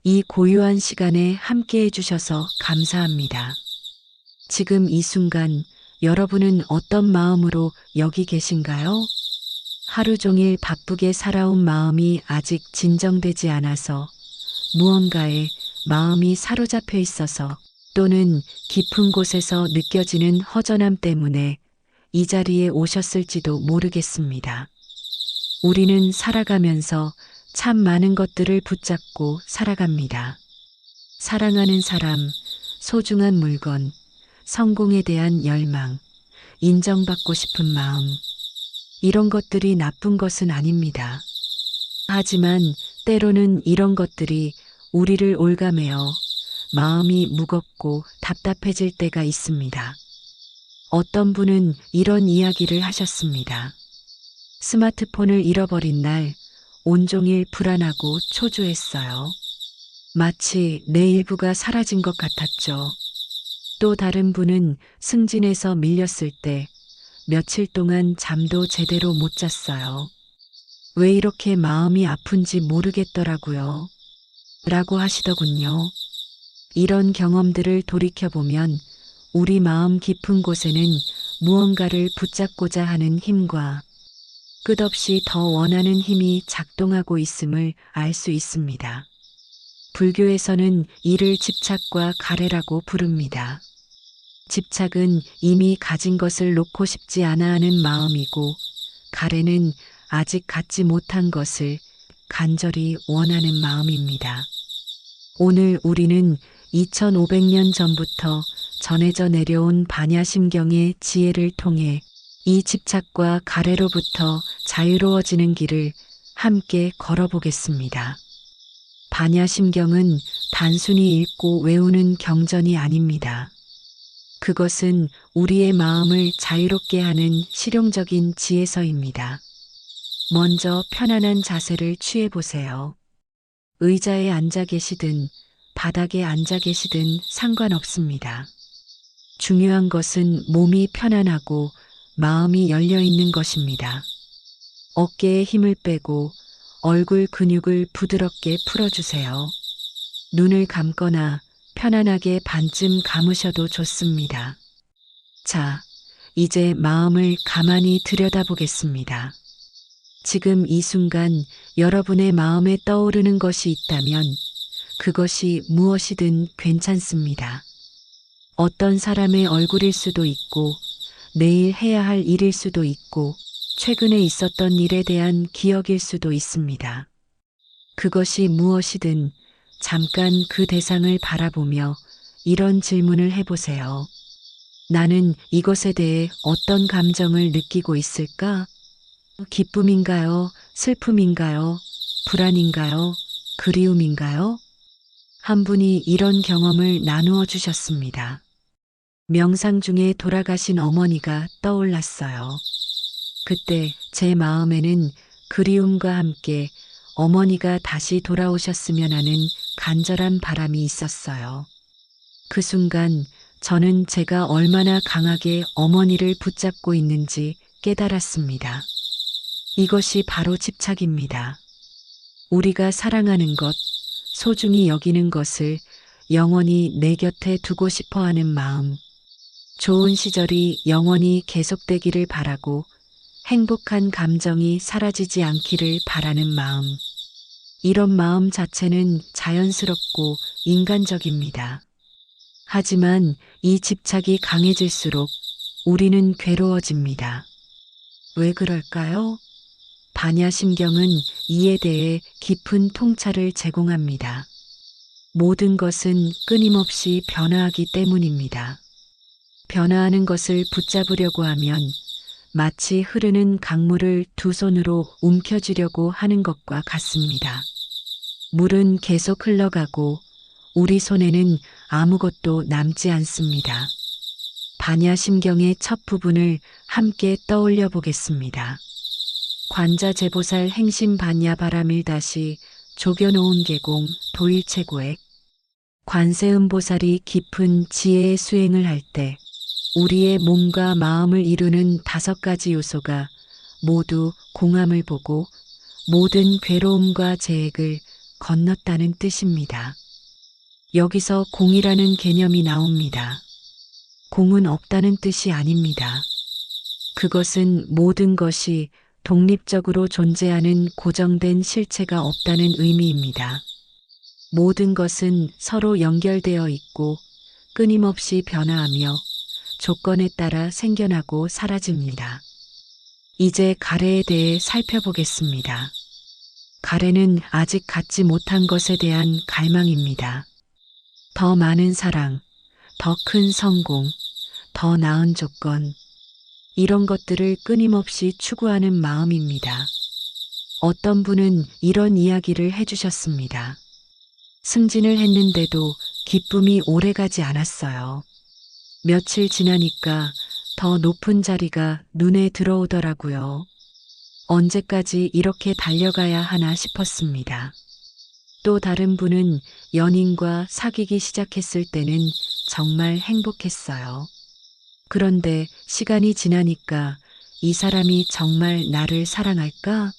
이 고요한 시간에 함께 해주셔서 감사합니다. 지금 이 순간 여러분은 어떤 마음으로 여기 계신가요? 하루 종일 바쁘게 살아온 마음이 아직 진정되지 않아서 무언가에 마음이 사로잡혀 있어서 또는 깊은 곳에서 느껴지는 허전함 때문에 이 자리에 오셨을지도 모르겠습니다. 우리는 살아가면서 참 많은 것들을 붙잡고 살아갑니다. 사랑하는 사람, 소중한 물건, 성공에 대한 열망, 인정받고 싶은 마음. 이런 것들이 나쁜 것은 아닙니다. 하지만 때로는 이런 것들이 우리를 올가매어 마음이 무겁고 답답해질 때가 있습니다. 어떤 분은 이런 이야기를 하셨습니다. 스마트폰을 잃어버린 날 온종일 불안하고 초조했어요. 마치 내 일부가 사라진 것 같았죠. 또 다른 분은 승진에서 밀렸을 때 며칠 동안 잠도 제대로 못 잤어요. 왜 이렇게 마음이 아픈지 모르겠더라고요. 라고 하시더군요. 이런 경험들을 돌이켜보면 우리 마음 깊은 곳에는 무언가를 붙잡고자 하는 힘과 끝없이 더 원하는 힘이 작동하고 있음을 알 수 있습니다. 불교에서는 이를 집착과 가래라고 부릅니다. 집착은 이미 가진 것을 놓고 싶지 않아 하는 마음이고, 가래는 아직 갖지 못한 것을 간절히 원하는 마음입니다. 오늘 우리는 2500년 전부터 전해져 내려온 반야심경의 지혜를 통해 이 집착과 가래로부터 자유로워지는 길을 함께 걸어보겠습니다. 반야심경은 단순히 읽고 외우는 경전이 아닙니다. 그것은 우리의 마음을 자유롭게 하는 실용적인 지혜서입니다. 먼저 편안한 자세를 취해보세요. 의자에 앉아 계시든 바닥에 앉아 계시든 상관없습니다. 중요한 것은 몸이 편안하고 마음이 열려 있는 것입니다. 어깨에 힘을 빼고 얼굴 근육을 부드럽게 풀어주세요. 눈을 감거나 편안하게 반쯤 감으셔도 좋습니다. 자, 이제 마음을 가만히 들여다보겠습니다. 지금 이 순간 여러분의 마음에 떠오르는 것이 있다면 그것이 무엇이든 괜찮습니다. 어떤 사람의 얼굴일 수도 있고, 내일 해야 할 일일 수도 있고, 최근에 있었던 일에 대한 기억일 수도 있습니다. 그것이 무엇이든 잠깐 그 대상을 바라보며 이런 질문을 해보세요. 나는 이것에 대해 어떤 감정을 느끼고 있을까? 기쁨인가요? 슬픔인가요? 불안인가요? 그리움인가요? 한 분이 이런 경험을 나누어 주셨습니다. 명상 중에 돌아가신 어머니가 떠올랐어요. 그때 제 마음에는 그리움과 함께 어머니가 다시 돌아오셨으면 하는 간절한 바람이 있었어요. 그 순간 저는 제가 얼마나 강하게 어머니를 붙잡고 있는지 깨달았습니다. 이것이 바로 집착입니다. 우리가 사랑하는 것, 소중히 여기는 것을 영원히 내 곁에 두고 싶어 하는 마음, 좋은 시절이 영원히 계속되기를 바라고 행복한 감정이 사라지지 않기를 바라는 마음. 이런 마음 자체는 자연스럽고 인간적입니다. 하지만 이 집착이 강해질수록 우리는 괴로워집니다. 왜 그럴까요? 반야심경은 이에 대해 깊은 통찰을 제공합니다. 모든 것은 끊임없이 변화하기 때문입니다. 변화하는 것을 붙잡으려고 하면 마치 흐르는 강물을 두 손으로 움켜쥐려고 하는 것과 같습니다. 물은 계속 흘러가고 우리 손에는 아무것도 남지 않습니다. 반야심경의 첫 부분을 함께 떠올려 보겠습니다. 관자재보살 행심 반야바라밀 다시 조겨놓은 계공 도일체고액. 관세음보살이 깊은 지혜의 수행을 할 때 우리의 몸과 마음을 이루는 5가지 요소가 모두 공함을 보고 모든 괴로움과 재액을 건넜다는 뜻입니다. 여기서 공이라는 개념이 나옵니다. 공은 없다는 뜻이 아닙니다. 그것은 모든 것이 독립적으로 존재하는 고정된 실체가 없다는 의미입니다. 모든 것은 서로 연결되어 있고 끊임없이 변화하며 조건에 따라 생겨나고 사라집니다. 이제 가래에 대해 살펴보겠습니다. 가래는 아직 갖지 못한 것에 대한 갈망입니다. 더 많은 사랑, 더 큰 성공, 더 나은 조건, 이런 것들을 끊임없이 추구하는 마음입니다. 어떤 분은 이런 이야기를 해주셨습니다. 승진을 했는데도 기쁨이 오래가지 않았어요. 며칠 지나니까 더 높은 자리가 눈에 들어오더라고요. 언제까지 이렇게 달려가야 하나 싶었습니다. 또 다른 분은 연인과 사귀기 시작했을 때는 정말 행복했어요. 그런데 시간이 지나니까 이 사람이 정말 나를 사랑할까?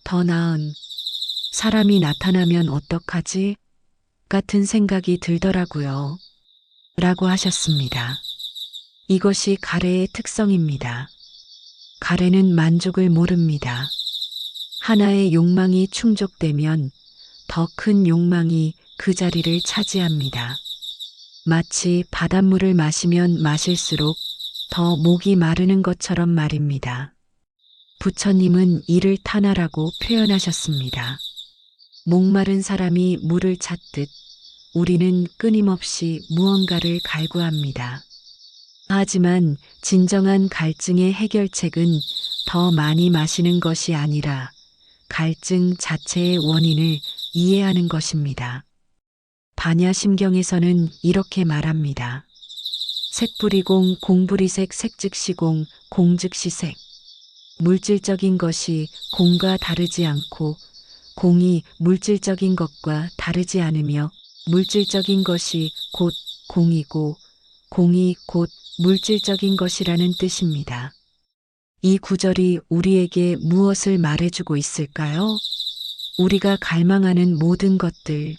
더 나은 사람이 나타나면 어떡하지? 같은 생각이 들더라고요. 라고 하셨습니다. 이것이 가래의 특성입니다. 가래는 만족을 모릅니다. 하나의 욕망이 충족되면 더 큰 욕망이 그 자리를 차지합니다. 마치 바닷물을 마시면 마실수록 더 목이 마르는 것처럼 말입니다. 부처님은 이를 타나라고 표현하셨습니다. 목마른 사람이 물을 찾듯 우리는 끊임없이 무언가를 갈구합니다. 하지만 진정한 갈증의 해결책은 더 많이 마시는 것이 아니라 갈증 자체의 원인을 이해하는 것입니다. 반야심경에서는 이렇게 말합니다. 색불이공 공불이색 색즉시공 공즉시색. 물질적인 것이 공과 다르지 않고 공이 물질적인 것과 다르지 않으며 물질적인 것이 곧 공이고 공이 곧 물질적인 것이라는 뜻입니다. 이 구절이 우리에게 무엇을 말해주고 있을까요? 우리가 갈망하는 모든 것들,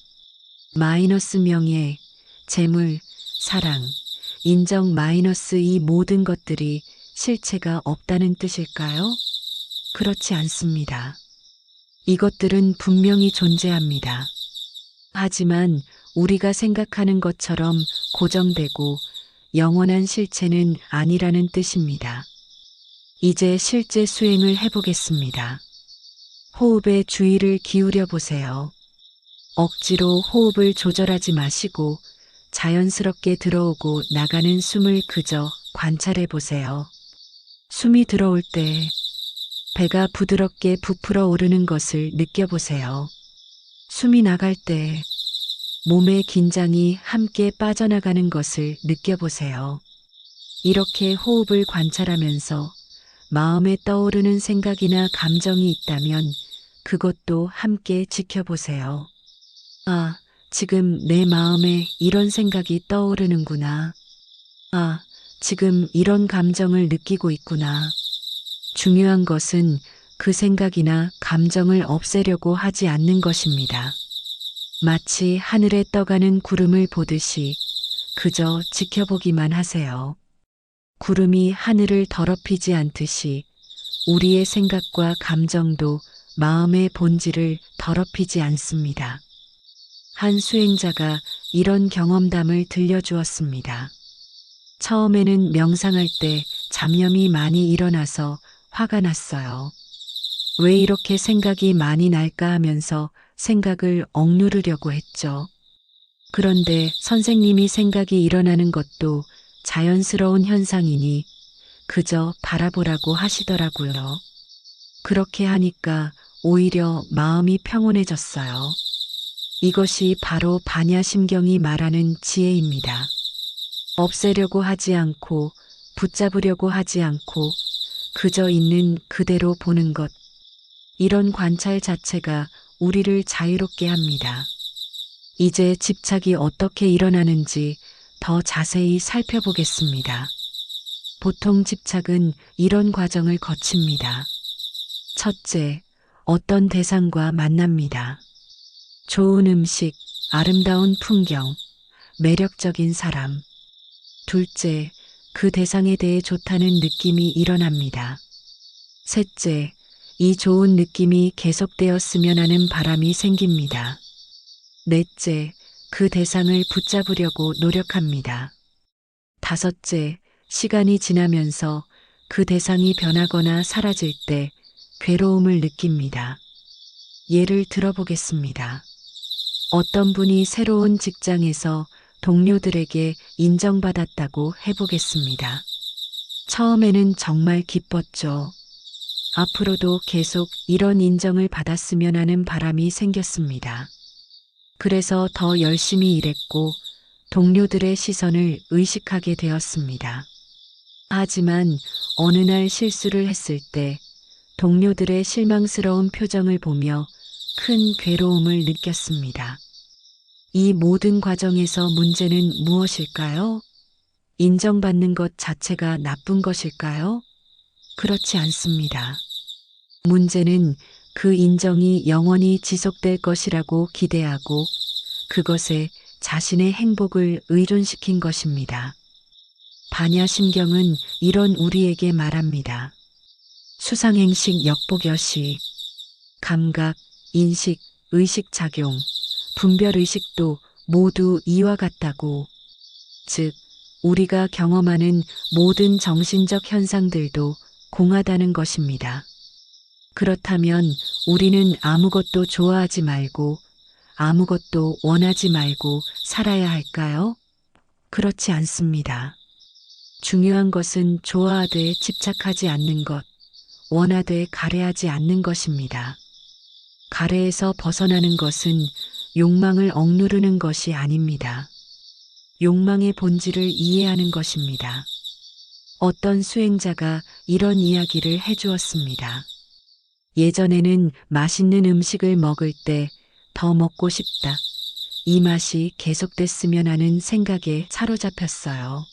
마이너스 명예, 재물, 사랑, 인정 마이너스 이 모든 것들이 실체가 없다는 뜻일까요? 그렇지 않습니다. 이것들은 분명히 존재합니다. 하지만 우리가 생각하는 것처럼 고정되고 영원한 실체는 아니라는 뜻입니다. 이제 실제 수행을 해보겠습니다. 호흡에 주의를 기울여 보세요. 억지로 호흡을 조절하지 마시고 자연스럽게 들어오고 나가는 숨을 그저 관찰해 보세요. 숨이 들어올 때 배가 부드럽게 부풀어 오르는 것을 느껴보세요. 숨이 나갈 때 몸의 긴장이 함께 빠져나가는 것을 느껴보세요. 이렇게 호흡을 관찰하면서 마음에 떠오르는 생각이나 감정이 있다면 그것도 함께 지켜보세요. 아, 지금 내 마음에 이런 생각이 떠오르는구나. 아, 지금 이런 감정을 느끼고 있구나. 중요한 것은 그 생각이나 감정을 없애려고 하지 않는 것입니다. 마치 하늘에 떠가는 구름을 보듯이 그저 지켜보기만 하세요. 구름이 하늘을 더럽히지 않듯이 우리의 생각과 감정도 마음의 본질을 더럽히지 않습니다. 한 수행자가 이런 경험담을 들려주었습니다. 처음에는 명상할 때 잡념이 많이 일어나서 화가 났어요. 왜 이렇게 생각이 많이 날까 하면서 생각을 억누르려고 했죠. 그런데 선생님이 생각이 일어나는 것도 자연스러운 현상이니 그저 바라보라고 하시더라고요. 그렇게 하니까 오히려 마음이 평온해졌어요. 이것이 바로 반야심경이 말하는 지혜입니다. 없애려고 하지 않고 붙잡으려고 하지 않고 그저 있는 그대로 보는 것. 이런 관찰 자체가 우리를 자유롭게 합니다. 이제 집착이 어떻게 일어나는지 더 자세히 살펴보겠습니다. 보통 집착은 이런 과정을 거칩니다. 첫째, 어떤 대상과 만납니다. 좋은 음식, 아름다운 풍경, 매력적인 사람. 둘째, 그 대상에 대해 좋다는 느낌이 일어납니다. 셋째, 이 좋은 느낌이 계속되었으면 하는 바람이 생깁니다. 넷째, 그 대상을 붙잡으려고 노력합니다. 다섯째, 시간이 지나면서 그 대상이 변하거나 사라질 때 괴로움을 느낍니다. 예를 들어보겠습니다. 어떤 분이 새로운 직장에서 동료들에게 인정받았다고 해보겠습니다. 처음에는 정말 기뻤죠. 앞으로도 계속 이런 인정을 받았으면 하는 바람이 생겼습니다. 그래서 더 열심히 일했고 동료들의 시선을 의식하게 되었습니다. 하지만 어느 날 실수를 했을 때 동료들의 실망스러운 표정을 보며 큰 괴로움을 느꼈습니다. 이 모든 과정에서 문제는 무엇일까요? 인정받는 것 자체가 나쁜 것일까요? 그렇지 않습니다. 문제는 그 인정이 영원히 지속될 것이라고 기대하고 그것에 자신의 행복을 의존시킨 것입니다. 반야심경은 이런 우리에게 말합니다. 수상행식 역복여시. 감각, 인식, 의식작용, 분별의식도 모두 이와 같다고. 즉, 우리가 경험하는 모든 정신적 현상들도 공하다는 것입니다. 그렇다면 우리는 아무것도 좋아하지 말고 아무것도 원하지 말고 살아야 할까요? 그렇지 않습니다. 중요한 것은 좋아하되 집착하지 않는 것, 원하되 가래하지 않는 것입니다. 가래에서 벗어나는 것은 욕망을 억누르는 것이 아닙니다. 욕망의 본질을 이해하는 것입니다. 어떤 수행자가 이런 이야기를 해주었습니다. 예전에는 맛있는 음식을 먹을 때 더 먹고 싶다. 이 맛이 계속됐으면 하는 생각에 사로잡혔어요.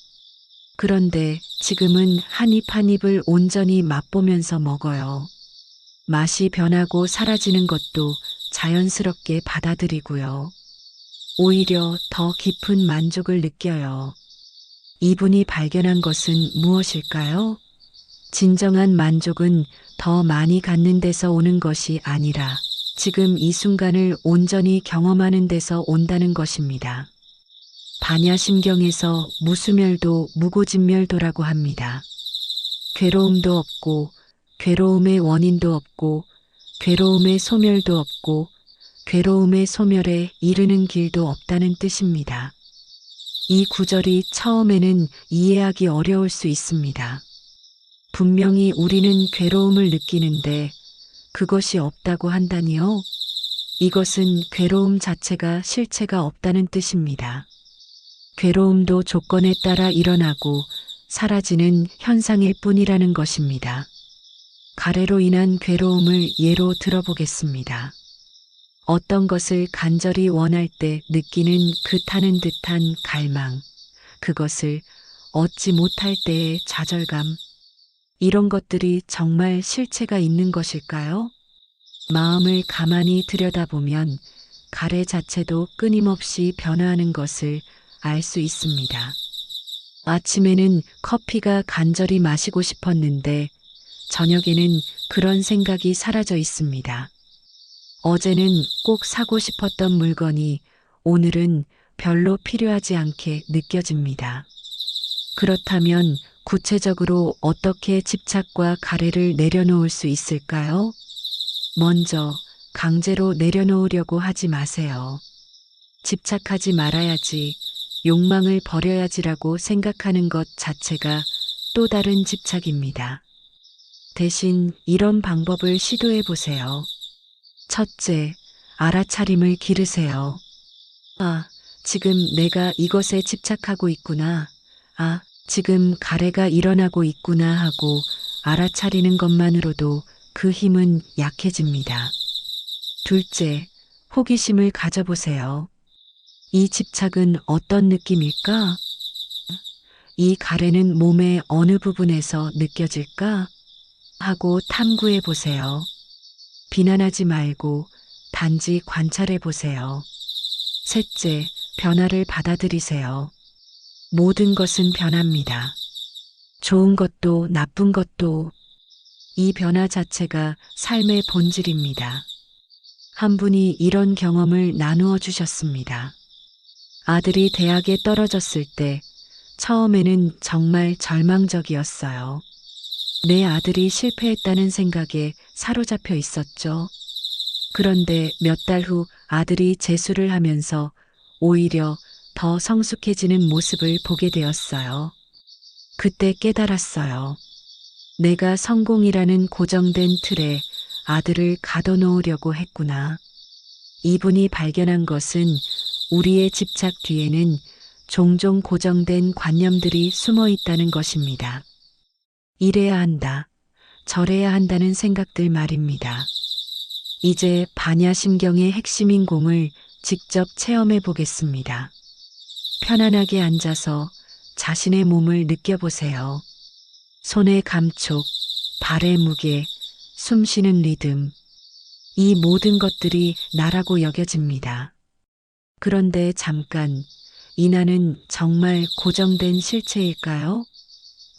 그런데 지금은 한 입 한 입을 온전히 맛보면서 먹어요. 맛이 변하고 사라지는 것도 자연스럽게 받아들이고요. 오히려 더 깊은 만족을 느껴요. 이분이 발견한 것은 무엇일까요? 진정한 만족은 더 많이 갖는 데서 오는 것이 아니라 지금 이 순간을 온전히 경험하는 데서 온다는 것입니다. 반야심경에서 무수멸도 무고진멸도라고 합니다. 괴로움도 없고 괴로움의 원인도 없고 괴로움의 소멸도 없고 괴로움의 소멸에 이르는 길도 없다는 뜻입니다. 이 구절이 처음에는 이해하기 어려울 수 있습니다. 분명히 우리는 괴로움을 느끼는데 그것이 없다고 한다니요? 이것은 괴로움 자체가 실체가 없다는 뜻입니다. 괴로움도 조건에 따라 일어나고 사라지는 현상일 뿐이라는 것입니다. 가래로 인한 괴로움을 예로 들어보겠습니다. 어떤 것을 간절히 원할 때 느끼는 그 타는 듯한 갈망, 그것을 얻지 못할 때의 좌절감, 이런 것들이 정말 실체가 있는 것일까요? 마음을 가만히 들여다보면 가래 자체도 끊임없이 변화하는 것을 알 수 있습니다. 아침에는 커피가 간절히 마시고 싶었는데 저녁에는 그런 생각이 사라져 있습니다. 어제는 꼭 사고 싶었던 물건이 오늘은 별로 필요하지 않게 느껴집니다. 그렇다면 구체적으로 어떻게 집착과 가래를 내려놓을 수 있을까요? 먼저 강제로 내려놓으려고 하지 마세요. 집착하지 말아야지, 욕망을 버려야지라고 생각하는 것 자체가 또 다른 집착입니다. 대신 이런 방법을 시도해 보세요. 첫째, 알아차림을 기르세요. 아, 지금 내가 이것에 집착하고 있구나. 아, 지금 가래가 일어나고 있구나 하고 알아차리는 것만으로도 그 힘은 약해집니다. 둘째, 호기심을 가져보세요. 이 집착은 어떤 느낌일까? 이 가래는 몸의 어느 부분에서 느껴질까? 하고 탐구해 보세요. 비난하지 말고 단지 관찰해 보세요. 셋째, 변화를 받아들이세요. 모든 것은 변합니다. 좋은 것도 나쁜 것도. 이 변화 자체가 삶의 본질입니다. 한 분이 이런 경험을 나누어 주셨습니다. 아들이 대학에 떨어졌을 때 처음에는 정말 절망적이었어요. 내 아들이 실패했다는 생각에 사로잡혀 있었죠. 그런데 몇 달 후 아들이 재수를 하면서 오히려 더 성숙해지는 모습을 보게 되었어요. 그때 깨달았어요. 내가 성공이라는 고정된 틀에 아들을 가둬놓으려고 했구나. 이분이 발견한 것은 우리의 집착 뒤에는 종종 고정된 관념들이 숨어 있다는 것입니다. 이래야 한다, 저래야 한다는 생각들 말입니다. 이제 반야심경의 핵심인 공을 직접 체험해 보겠습니다. 편안하게 앉아서 자신의 몸을 느껴보세요. 손의 감촉, 발의 무게, 숨 쉬는 리듬. 이 모든 것들이 나라고 여겨집니다. 그런데 잠깐, 이 나는 정말 고정된 실체일까요?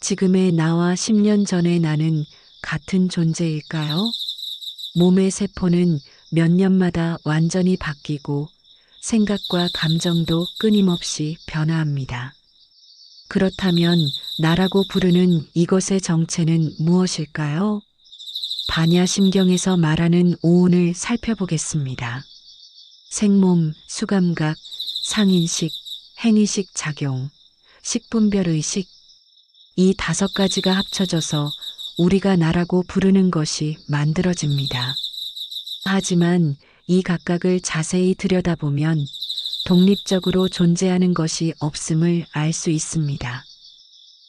지금의 나와 10년 전의 나는 같은 존재일까요? 몸의 세포는 몇 년마다 완전히 바뀌고 생각과 감정도 끊임없이 변화합니다. 그렇다면 나라고 부르는 이것의 정체는 무엇일까요? 반야심경에서 말하는 오온을 살펴보겠습니다. 생몸, 수감각, 상인식, 행위식 작용, 식분별의식. 이 5가지가 합쳐져서 우리가 나라고 부르는 것이 만들어집니다. 하지만 이 각각을 자세히 들여다보면 독립적으로 존재하는 것이 없음을 알 수 있습니다.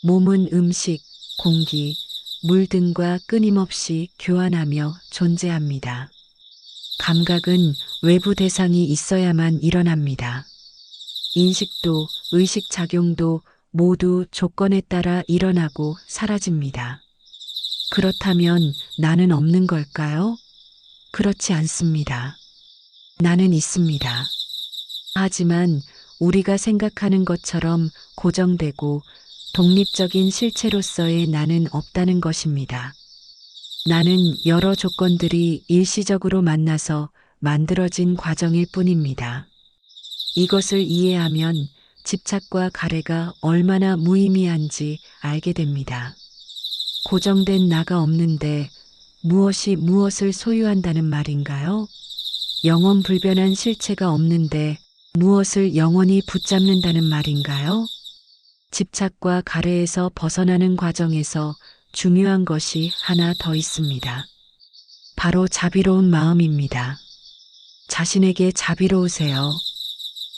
몸은 음식, 공기, 물 등과 끊임없이 교환하며 존재합니다. 감각은 외부 대상이 있어야만 일어납니다. 인식도 의식 작용도 모두 조건에 따라 일어나고 사라집니다. 그렇다면 나는 없는 걸까요? 그렇지 않습니다. 나는 있습니다. 하지만 우리가 생각하는 것처럼 고정되고 독립적인 실체로서의 나는 없다는 것입니다. 나는 여러 조건들이 일시적으로 만나서 만들어진 과정일 뿐입니다. 이것을 이해하면 집착과 가래가 얼마나 무의미한지 알게 됩니다. 고정된 나가 없는데 무엇이 무엇을 소유한다는 말인가요? 영원 불변한 실체가 없는데 무엇을 영원히 붙잡는다는 말인가요? 집착과 가래에서 벗어나는 과정에서 중요한 것이 하나 더 있습니다. 바로 자비로운 마음입니다. 자신에게 자비로우세요.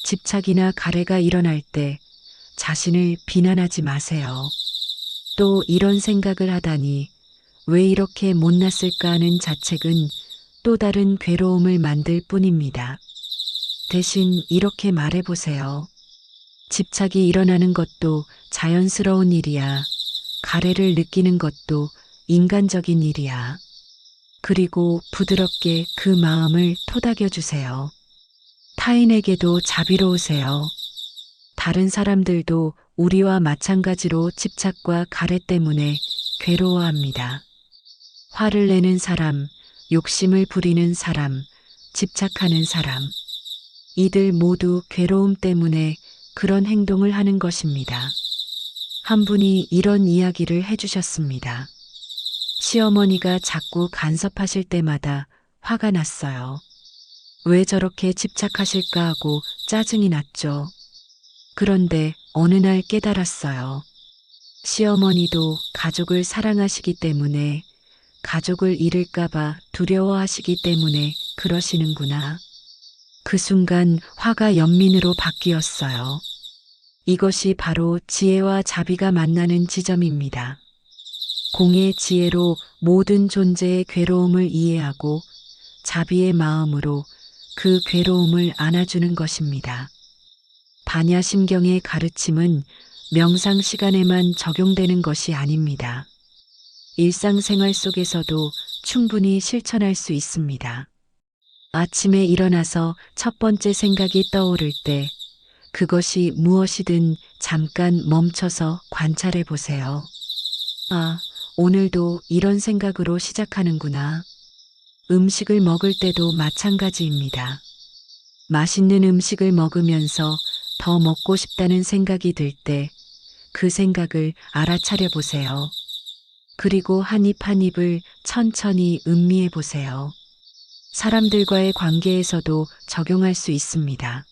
집착이나 가래가 일어날 때 자신을 비난하지 마세요. 또 이런 생각을 하다니 왜 이렇게 못났을까 하는 자책은 또 다른 괴로움을 만들 뿐입니다. 대신 이렇게 말해보세요. 집착이 일어나는 것도 자연스러운 일이야. 가래를 느끼는 것도 인간적인 일이야. 그리고 부드럽게 그 마음을 토닥여 주세요. 타인에게도 자비로우세요. 다른 사람들도 우리와 마찬가지로 집착과 가래 때문에 괴로워합니다. 화를 내는 사람, 욕심을 부리는 사람, 집착하는 사람. 이들 모두 괴로움 때문에 그런 행동을 하는 것입니다. 한 분이 이런 이야기를 해주셨습니다. 시어머니가 자꾸 간섭하실 때마다 화가 났어요. 왜 저렇게 집착하실까 하고 짜증이 났죠. 그런데 어느 날 깨달았어요. 시어머니도 가족을 사랑하시기 때문에 가족을 잃을까봐 두려워하시기 때문에 그러시는구나. 그 순간 화가 연민으로 바뀌었어요. 이것이 바로 지혜와 자비가 만나는 지점입니다. 공의 지혜로 모든 존재의 괴로움을 이해하고 자비의 마음으로 그 괴로움을 안아주는 것입니다. 반야심경의 가르침은 명상 시간에만 적용되는 것이 아닙니다. 일상생활 속에서도 충분히 실천할 수 있습니다. 아침에 일어나서 첫 번째 생각이 떠오를 때 그것이 무엇이든 잠깐 멈춰서 관찰해 보세요. 아, 오늘도 이런 생각으로 시작하는구나. 음식을 먹을 때도 마찬가지입니다. 맛있는 음식을 먹으면서 더 먹고 싶다는 생각이 들 때 그 생각을 알아차려 보세요. 그리고 한 입 한 입을 천천히 음미해 보세요. 사람들과의 관계에서도 적용할 수 있습니다.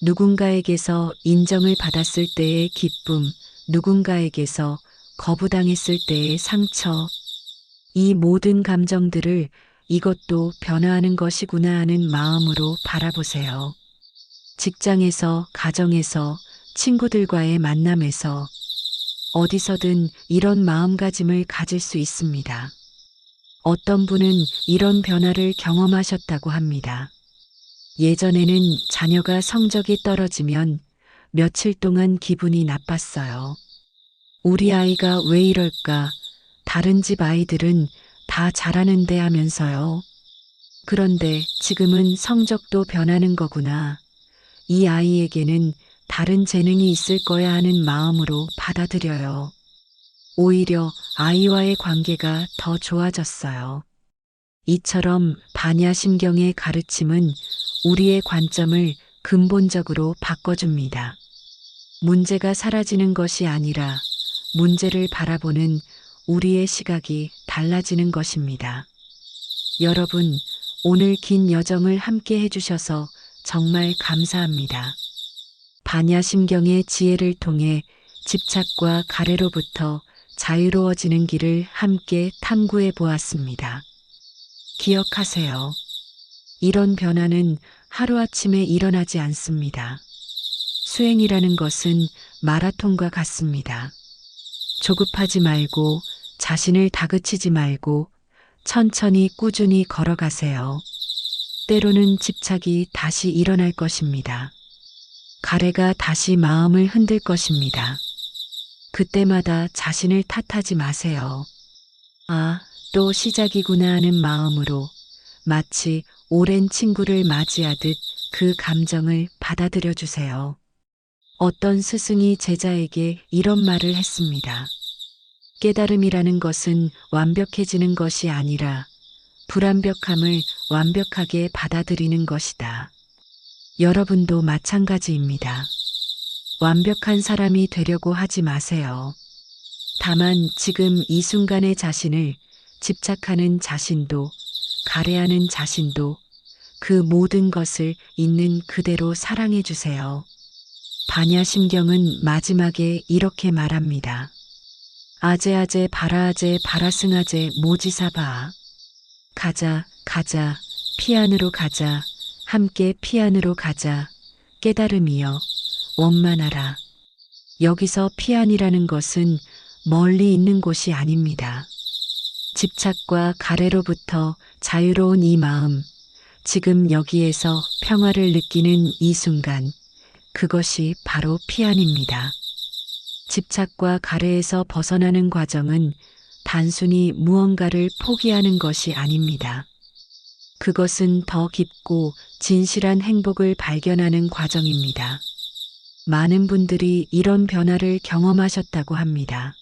누군가에게서 인정을 받았을 때의 기쁨, 누군가에게서 거부당했을 때의 상처, 이 모든 감정들을 이것도 변화하는 것이구나 하는 마음으로 바라보세요. 직장에서, 가정에서, 친구들과의 만남에서 어디서든 이런 마음가짐을 가질 수 있습니다. 어떤 분은 이런 변화를 경험하셨다고 합니다. 예전에는 자녀가 성적이 떨어지면 며칠 동안 기분이 나빴어요. 우리 아이가 왜 이럴까? 다른 집 아이들은 다 잘하는데 하면서요. 그런데 지금은 성적도 변하는 거구나. 이 아이에게는 다른 재능이 있을 거야 하는 마음으로 받아들여요. 오히려 아이와의 관계가 더 좋아졌어요. 이처럼 반야심경의 가르침은 우리의 관점을 근본적으로 바꿔줍니다. 문제가 사라지는 것이 아니라 문제를 바라보는 우리의 시각이 달라지는 것입니다. 여러분, 오늘 긴 여정을 함께 해주셔서 정말 감사합니다. 반야심경의 지혜를 통해 집착과 가래로부터 자유로워지는 길을 함께 탐구해 보았습니다. 기억하세요. 이런 변화는 하루아침에 일어나지 않습니다. 수행이라는 것은 마라톤과 같습니다. 조급하지 말고 자신을 다그치지 말고 천천히 꾸준히 걸어가세요. 때로는 집착이 다시 일어날 것입니다. 가래가 다시 마음을 흔들 것입니다. 그때마다 자신을 탓하지 마세요. 아, 또 시작이구나 하는 마음으로 마치 오랜 친구를 맞이하듯 그 감정을 받아들여 주세요. 어떤 스승이 제자에게 이런 말을 했습니다. 깨달음이라는 것은 완벽해지는 것이 아니라 불완벽함을 완벽하게 받아들이는 것이다. 여러분도 마찬가지입니다. 완벽한 사람이 되려고 하지 마세요. 다만 지금 이 순간의 자신을 집착하는 자신도 가래하는 자신도 그 모든 것을 있는 그대로 사랑해 주세요. 반야심경은 마지막에 이렇게 말합니다. 아제아제 바라아제 바라승아제 모지사바. 가자, 가자, 피안으로 가자, 함께 피안으로 가자, 깨달음이여, 원만하라. 여기서 피안이라는 것은 멀리 있는 곳이 아닙니다. 집착과 가래로부터 자유로운 이 마음, 지금 여기에서 평화를 느끼는 이 순간, 그것이 바로 피안입니다. 집착과 가래에서 벗어나는 과정은 단순히 무언가를 포기하는 것이 아닙니다. 그것은 더 깊고 진실한 행복을 발견하는 과정입니다. 많은 분들이 이런 변화를 경험하셨다고 합니다.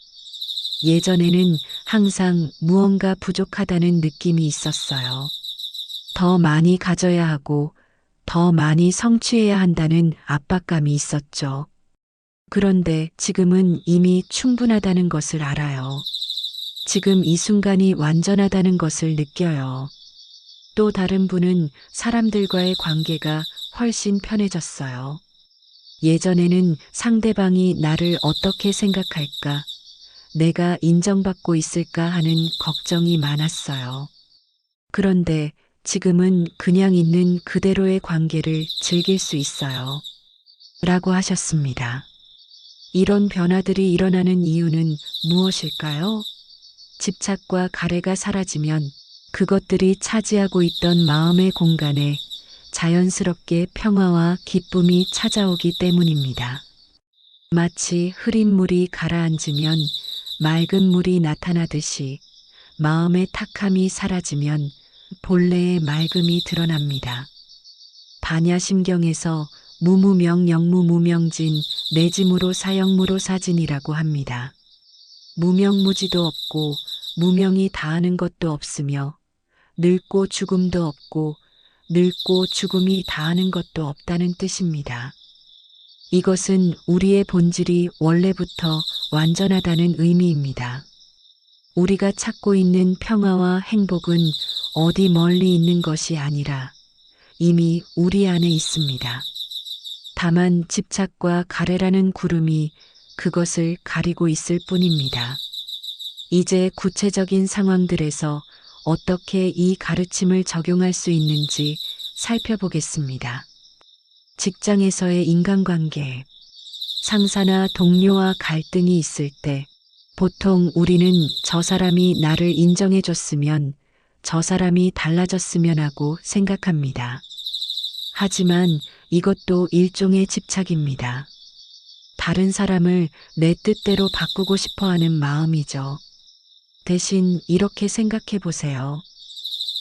예전에는 항상 무언가 부족하다는 느낌이 있었어요. 더 많이 가져야 하고 더 많이 성취해야 한다는 압박감이 있었죠. 그런데 지금은 이미 충분하다는 것을 알아요. 지금 이 순간이 완전하다는 것을 느껴요. 또 다른 분은 사람들과의 관계가 훨씬 편해졌어요. 예전에는 상대방이 나를 어떻게 생각할까, 내가 인정받고 있을까 하는 걱정이 많았어요. 그런데 지금은 그냥 있는 그대로의 관계를 즐길 수 있어요. 라고 하셨습니다. 이런 변화들이 일어나는 이유는 무엇일까요? 집착과 가래가 사라지면 그것들이 차지하고 있던 마음의 공간에 자연스럽게 평화와 기쁨이 찾아오기 때문입니다. 마치 흐린 물이 가라앉으면 맑은 물이 나타나듯이 마음의 탁함이 사라지면 본래의 맑음이 드러납니다. 반야심경에서 무무명 영무무명진 내짐으로 사형무로 사진이라고 합니다. 무명무지도 없고 무명이 다하는 것도 없으며 늙고 죽음도 없고 늙고 죽음이 다하는 것도 없다는 뜻입니다. 이것은 우리의 본질이 원래부터 완전하다는 의미입니다. 우리가 찾고 있는 평화와 행복은 어디 멀리 있는 것이 아니라 이미 우리 안에 있습니다. 다만 집착과 가래라는 구름이 그것을 가리고 있을 뿐입니다. 이제 구체적인 상황들에서 어떻게 이 가르침을 적용할 수 있는지 살펴보겠습니다. 직장에서의 인간관계, 상사나 동료와 갈등이 있을 때 보통 우리는 저 사람이 나를 인정해줬으면, 저 사람이 달라졌으면 하고 생각합니다. 하지만 이것도 일종의 집착입니다. 다른 사람을 내 뜻대로 바꾸고 싶어 하는 마음이죠. 대신 이렇게 생각해 보세요.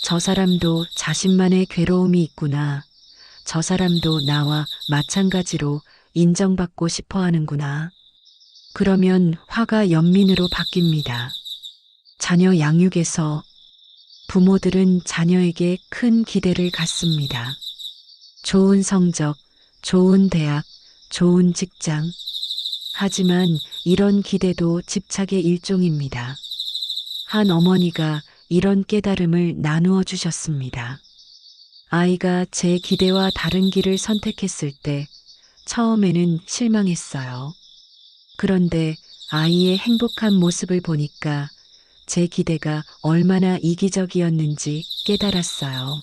저 사람도 자신만의 괴로움이 있구나. 저 사람도 나와 마찬가지로 인정받고 싶어 하는구나. 그러면 화가 연민으로 바뀝니다. 자녀 양육에서 부모들은 자녀에게 큰 기대를 갖습니다. 좋은 성적, 좋은 대학, 좋은 직장. 하지만 이런 기대도 집착의 일종입니다. 한 어머니가 이런 깨달음을 나누어 주셨습니다. 아이가 제 기대와 다른 길을 선택했을 때 처음에는 실망했어요. 그런데 아이의 행복한 모습을 보니까 제 기대가 얼마나 이기적이었는지 깨달았어요.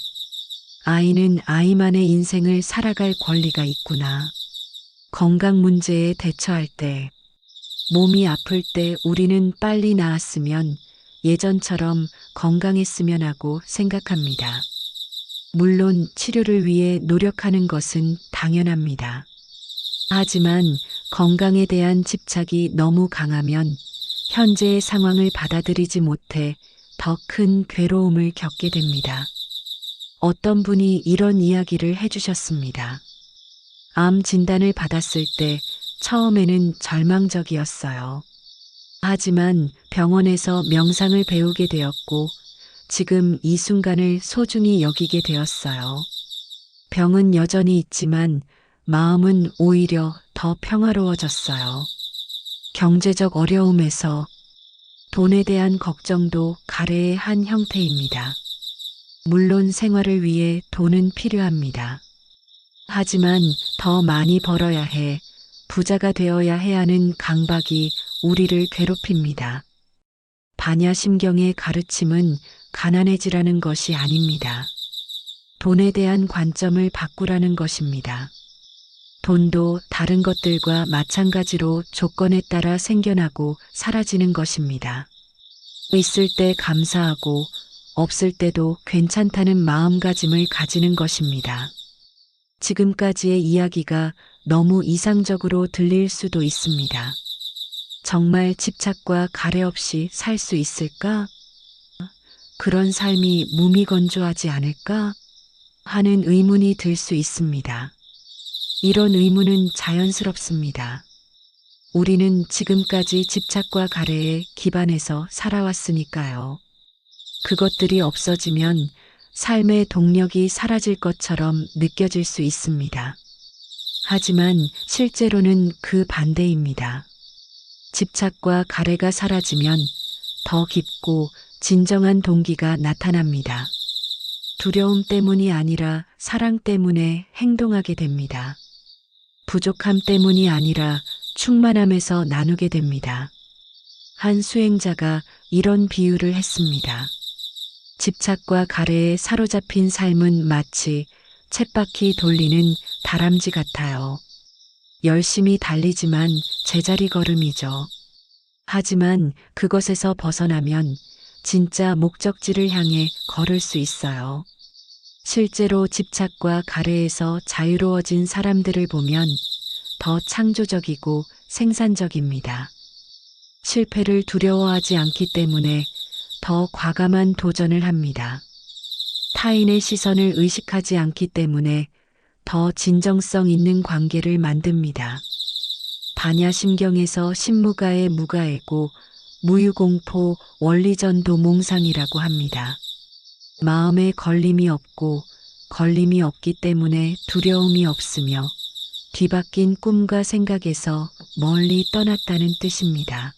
아이는 아이만의 인생을 살아갈 권리가 있구나. 건강 문제에 대처할 때, 몸이 아플 때 우리는 빨리 나았으면, 예전처럼 건강했으면 하고 생각합니다. 물론 치료를 위해 노력하는 것은 당연합니다. 하지만 건강에 대한 집착이 너무 강하면 현재의 상황을 받아들이지 못해 더 큰 괴로움을 겪게 됩니다. 어떤 분이 이런 이야기를 해주셨습니다. 암 진단을 받았을 때 처음에는 절망적이었어요. 하지만 병원에서 명상을 배우게 되었고 지금 이 순간을 소중히 여기게 되었어요. 병은 여전히 있지만 마음은 오히려 더 평화로워졌어요. 경제적 어려움에서 돈에 대한 걱정도 가래의 한 형태입니다. 물론 생활을 위해 돈은 필요합니다. 하지만 더 많이 벌어야 해, 부자가 되어야 해 하는 강박이 우리를 괴롭힙니다. 반야심경의 가르침은 가난해지라는 것이 아닙니다. 돈에 대한 관점을 바꾸라는 것입니다. 돈도 다른 것들과 마찬가지로 조건에 따라 생겨나고 사라지는 것입니다. 있을 때 감사하고 없을 때도 괜찮다는 마음가짐을 가지는 것입니다. 지금까지의 이야기가 너무 이상적으로 들릴 수도 있습니다. 정말 집착과 가래 없이 살 수 있을까? 그런 삶이 무미건조하지 않을까? 하는 의문이 들 수 있습니다. 이런 의문은 자연스럽습니다. 우리는 지금까지 집착과 가래에 기반해서 살아왔으니까요. 그것들이 없어지면 삶의 동력이 사라질 것처럼 느껴질 수 있습니다. 하지만 실제로는 그 반대입니다. 집착과 가래가 사라지면 더 깊고 진정한 동기가 나타납니다. 두려움 때문이 아니라 사랑 때문에 행동하게 됩니다. 부족함 때문이 아니라 충만함에서 나누게 됩니다. 한 수행자가 이런 비유를 했습니다. 집착과 가래에 사로잡힌 삶은 마치 쳇바퀴 돌리는 다람쥐 같아요. 열심히 달리지만 제자리 걸음이죠. 하지만 그것에서 벗어나면 진짜 목적지를 향해 걸을 수 있어요. 실제로 집착과 가래에서 자유로워진 사람들을 보면 더 창조적이고 생산적입니다. 실패를 두려워하지 않기 때문에 더 과감한 도전을 합니다. 타인의 시선을 의식하지 않기 때문에 더 진정성 있는 관계를 만듭니다. 반야심경에서 신무가의 무가애고 무유공포 원리전도 몽상이라고 합니다. 마음에 걸림이 없고 걸림이 없기 때문에 두려움이 없으며 뒤바뀐 꿈과 생각에서 멀리 떠났다는 뜻입니다.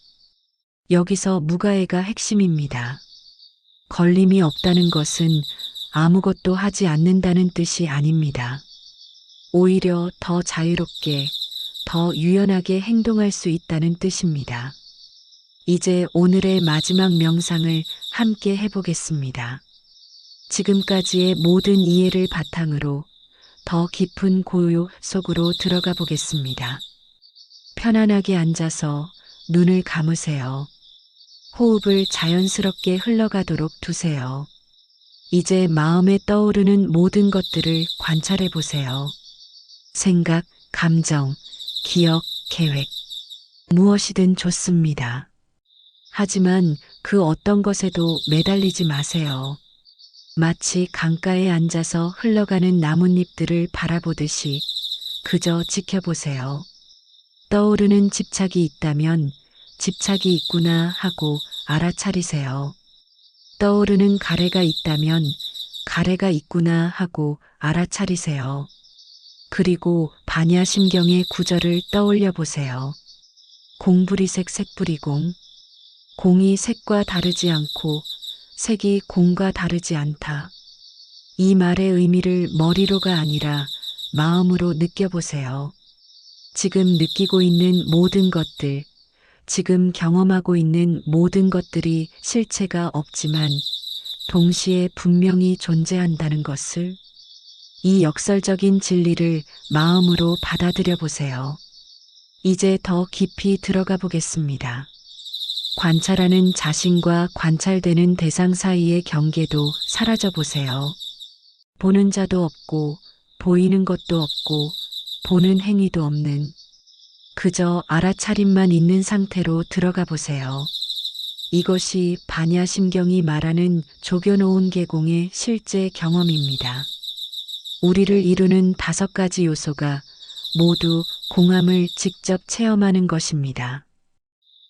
여기서 무가애가 핵심입니다. 걸림이 없다는 것은 아무것도 하지 않는다는 뜻이 아닙니다. 오히려 더 자유롭게, 더 유연하게 행동할 수 있다는 뜻입니다. 이제 오늘의 마지막 명상을 함께 해보겠습니다. 지금까지의 모든 이해를 바탕으로 더 깊은 고요 속으로 들어가 보겠습니다. 편안하게 앉아서 눈을 감으세요. 호흡을 자연스럽게 흘러가도록 두세요. 이제 마음에 떠오르는 모든 것들을 관찰해 보세요. 생각, 감정, 기억, 계획. 무엇이든 좋습니다. 하지만 그 어떤 것에도 매달리지 마세요. 마치 강가에 앉아서 흘러가는 나뭇잎들을 바라보듯이 그저 지켜보세요. 떠오르는 집착이 있다면 집착이 있구나 하고 알아차리세요. 떠오르는 가래가 있다면 가래가 있구나 하고 알아차리세요. 그리고 반야심경의 구절을 떠올려 보세요. 공부리색 색부리공. 공이 색과 다르지 않고 색이 공과 다르지 않다. 이 말의 의미를 머리로가 아니라 마음으로 느껴보세요. 지금 느끼고 있는 모든 것들, 지금 경험하고 있는 모든 것들이 실체가 없지만 동시에 분명히 존재한다는 것을, 이 역설적인 진리를 마음으로 받아들여 보세요. 이제 더 깊이 들어가 보겠습니다. 관찰하는 자신과 관찰되는 대상 사이의 경계도 사라져 보세요. 보는 자도 없고 보이는 것도 없고 보는 행위도 없는, 그저 알아차림만 있는 상태로 들어가 보세요. 이것이 반야심경이 말하는 조겨놓은 계공의 실제 경험입니다. 우리를 이루는 5가지 요소가 모두 공함을 직접 체험하는 것입니다.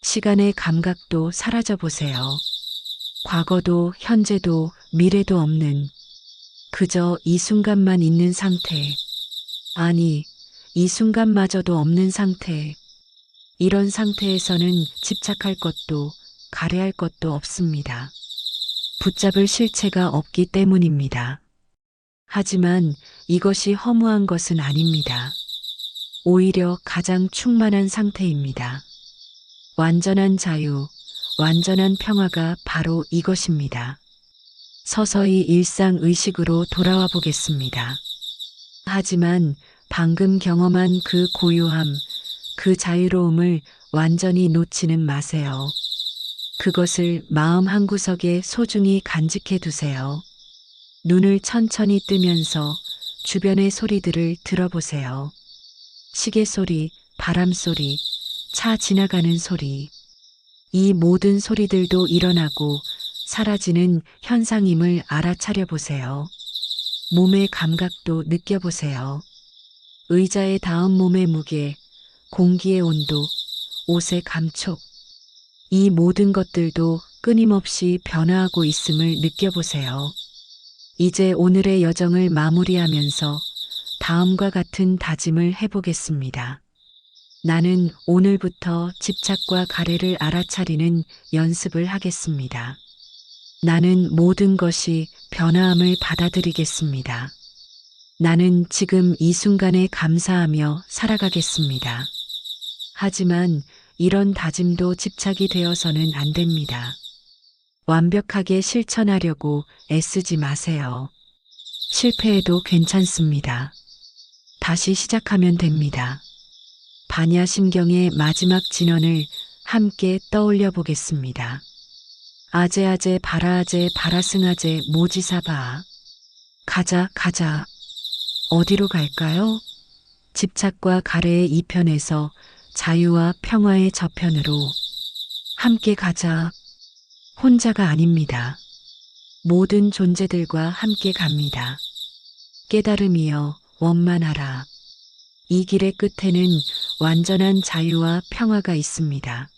시간의 감각도 사라져 보세요. 과거도 현재도 미래도 없는, 그저 이 순간만 있는 상태. 아니, 이 순간마저도 없는 상태. 이런 상태에서는 집착할 것도 가래할 것도 없습니다. 붙잡을 실체가 없기 때문입니다. 하지만 이것이 허무한 것은 아닙니다. 오히려 가장 충만한 상태입니다. 완전한 자유, 완전한 평화가 바로 이것입니다. 서서히 일상의식으로 돌아와 보겠습니다. 하지만 방금 경험한 그 고요함, 그 자유로움을 완전히 놓지는 마세요. 그것을 마음 한구석에 소중히 간직해 두세요. 눈을 천천히 뜨면서 주변의 소리들을 들어보세요. 시계 소리, 바람 소리, 차 지나가는 소리. 이 모든 소리들도 일어나고 사라지는 현상임을 알아차려 보세요. 몸의 감각도 느껴보세요. 의자에 닿은 몸의 무게, 공기의 온도, 옷의 감촉. 이 모든 것들도 끊임없이 변화하고 있음을 느껴보세요. 이제 오늘의 여정을 마무리하면서 다음과 같은 다짐을 해보겠습니다. 나는 오늘부터 집착과 가래를 알아차리는 연습을 하겠습니다. 나는 모든 것이 변화함을 받아들이겠습니다. 나는 지금 이 순간에 감사하며 살아가겠습니다. 하지만 이런 다짐도 집착이 되어서는 안 됩니다. 완벽하게 실천하려고 애쓰지 마세요. 실패해도 괜찮습니다. 다시 시작하면 됩니다. 반야심경의 마지막 진언을 함께 떠올려 보겠습니다. 아제아제 바라아제 바라승아제 모지사바. 가자 가자. 어디로 갈까요? 집착과 가래의 이편에서 자유와 평화의 저편으로 함께 가자. 혼자가 아닙니다. 모든 존재들과 함께 갑니다. 깨달음이여 원만하라. 이 길의 끝에는 완전한 자유와 평화가 있습니다.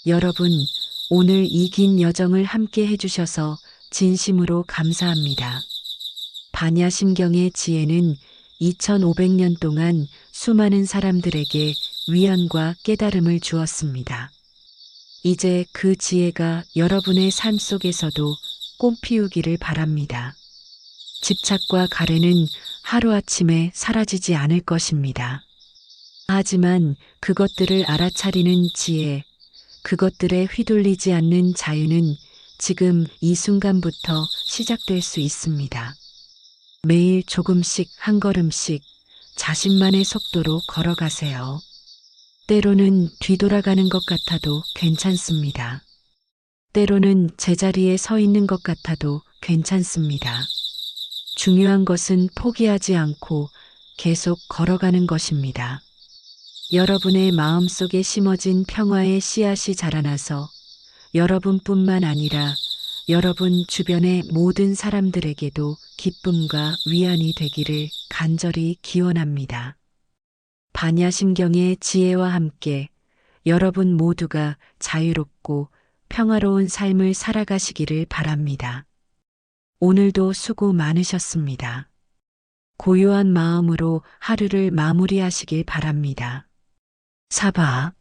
여러분, 오늘 이 긴 여정을 함께 해주셔서 진심으로 감사합니다. 반야심경의 지혜는 2500년 동안 수많은 사람들에게 위안과 깨달음을 주었습니다. 이제 그 지혜가 여러분의 삶 속에서도 꽃 피우기를 바랍니다. 집착과 가래는 하루아침에 사라지지 않을 것입니다. 하지만 그것들을 알아차리는 지혜, 그것들에 휘둘리지 않는 자유는 지금 이 순간부터 시작될 수 있습니다. 매일 조금씩 한 걸음씩 자신만의 속도로 걸어가세요. 때로는 뒤돌아가는 것 같아도 괜찮습니다. 때로는 제자리에 서 있는 것 같아도 괜찮습니다. 중요한 것은 포기하지 않고 계속 걸어가는 것입니다. 여러분의 마음속에 심어진 평화의 씨앗이 자라나서 여러분뿐만 아니라 여러분 주변의 모든 사람들에게도 기쁨과 위안이 되기를 간절히 기원합니다. 반야심경의 지혜와 함께 여러분 모두가 자유롭고 평화로운 삶을 살아가시기를 바랍니다. 오늘도 수고 많으셨습니다. 고요한 마음으로 하루를 마무리하시길 바랍니다. 사바